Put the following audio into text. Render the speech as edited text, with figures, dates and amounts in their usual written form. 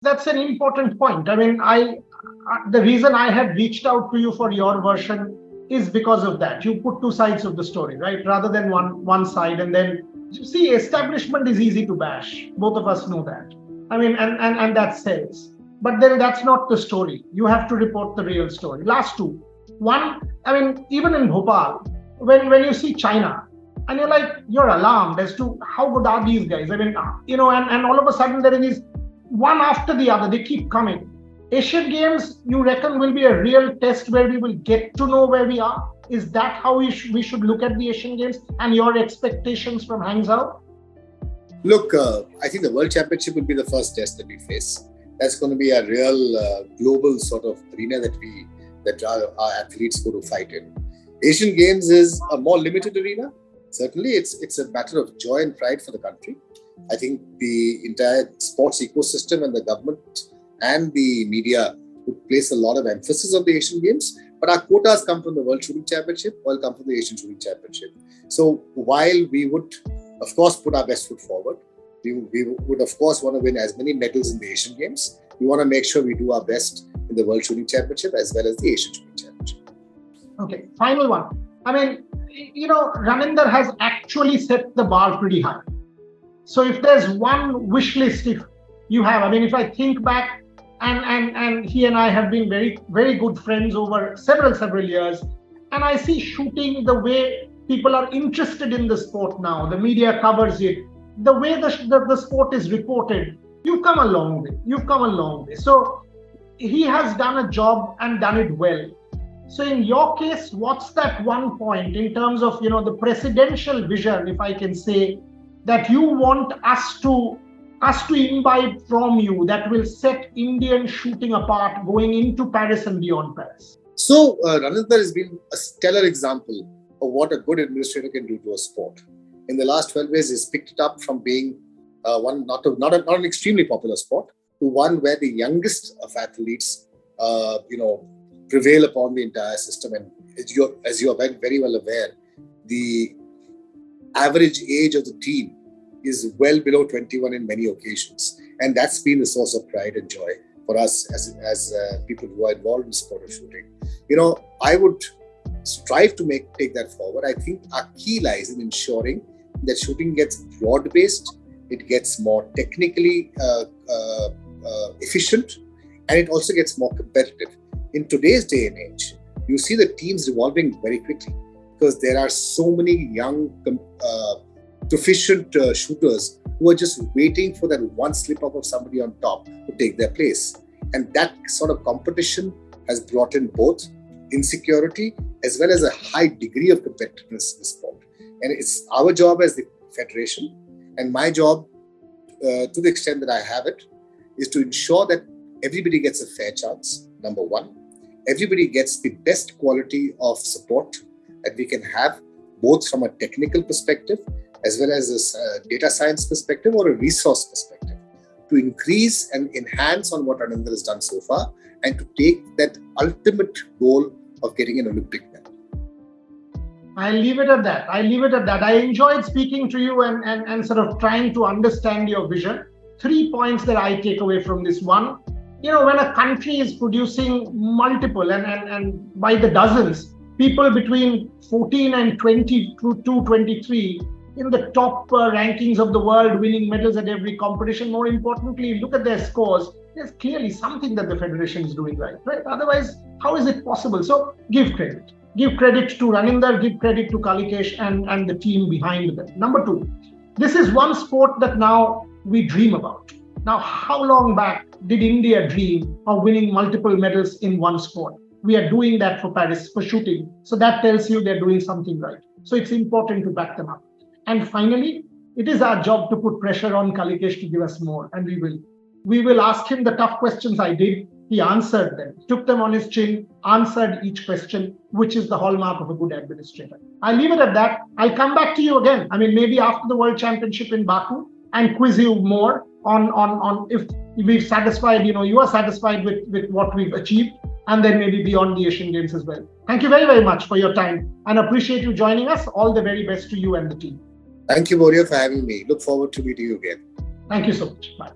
That's an important point. I mean, the reason I had reached out to you for your version is because of that. You put two sides of the story, right? Rather than one side. And then see, establishment is easy to bash. Both of us know that. I mean, and that sells. But then that's not the story. You have to report the real story. Last two. One, I mean, even in Bhopal, when you see China, and you're alarmed as to how good are these guys. I mean, and all of a sudden there is one after the other, they keep coming. Asian Games, you reckon, will be a real test where we will get to know where we are? Is that how we should look at the Asian Games and your expectations from Hangzhou? Look, I think the World Championship will be the first test that we face. That's going to be a real global sort of arena that our athletes go to fight in. Asian Games is a more limited arena. Certainly, it's a matter of joy and pride for the country. I think the entire sports ecosystem and the government and the media would place a lot of emphasis on the Asian Games. But our quotas come from the World Shooting Championship, or come from the Asian Shooting Championship. So while we would, of course, put our best foot forward, we would, of course, want to win as many medals in the Asian Games. We want to make sure we do our best in the World Shooting Championship as well as the Asian Shooting Championship. Okay, final one. I mean, Raninder has actually set the bar pretty high. So if there's one wish list, if you have, I mean, if I think back, and he and I have been very, very good friends over several years, and I see shooting the way people are interested in the sport now, the media covers it, the way the sport is reported, you've come a long way. So he has done a job and done it well. So in your case, what's that one point in terms of, the presidential vision, if I can say, that you want us to imbibe from you that will set Indian shooting apart going into Paris and beyond Paris? So Raninder has been a stellar example of what a good administrator can do to a sport. In the last 12 years, he's picked it up from being not an extremely popular sport to one where the youngest of athletes, prevail upon the entire system. And as you're very well aware, the average age of the team is well below 21 in many occasions. And that's been the source of pride and joy for us as people who are involved in sport of shooting. I would strive to take that forward. I think our key lies in ensuring that shooting gets broad-based, it gets more technically efficient, and it also gets more competitive. In today's day and age, you see the teams evolving very quickly because there are so many young, proficient shooters who are just waiting for that one slip up of somebody on top to take their place. And that sort of competition has brought in both insecurity as well as a high degree of competitiveness in the sport. And it's our job as the federation, and my job, to the extent that I have it, is to ensure that everybody gets a fair chance, number one. Everybody gets the best quality of support that we can have, both from a technical perspective as well as a data science perspective or a resource perspective, to increase and enhance on what Raninder has done so far and to take that ultimate goal of getting an Olympic medal. I'll leave it at that. I enjoyed speaking to you and sort of trying to understand your vision. 3 points that I take away from this. One, when a country is producing multiple and by the dozens, people between 14 and 22, 23 in the top rankings of the world, winning medals at every competition. More importantly, look at their scores. There's clearly something that the federation is doing right? Otherwise, how is it possible? So give credit. Give credit to Raninder, give credit to Kalikesh and the team behind them. Number two, this is one sport that now we dream about. Now, how long back did India dream of winning multiple medals in one sport? We are doing that for Paris, for shooting. So that tells you they're doing something right. So it's important to back them up. And finally, it is our job to put pressure on Kalikesh to give us more. And we will. We will ask him the tough questions I did. He answered them, took them on his chin, answered each question, which is the hallmark of a good administrator. I'll leave it at that. I'll come back to you again. I mean, maybe after the World Championship in Baku and quiz you more on if we've satisfied, you are satisfied with what we've achieved, and then maybe beyond the Asian Games as well. Thank you very, very much for your time and appreciate you joining us. All the very best to you and the team. Thank you, Boria, for having me. Look forward to meeting you again. Thank you so much. Bye.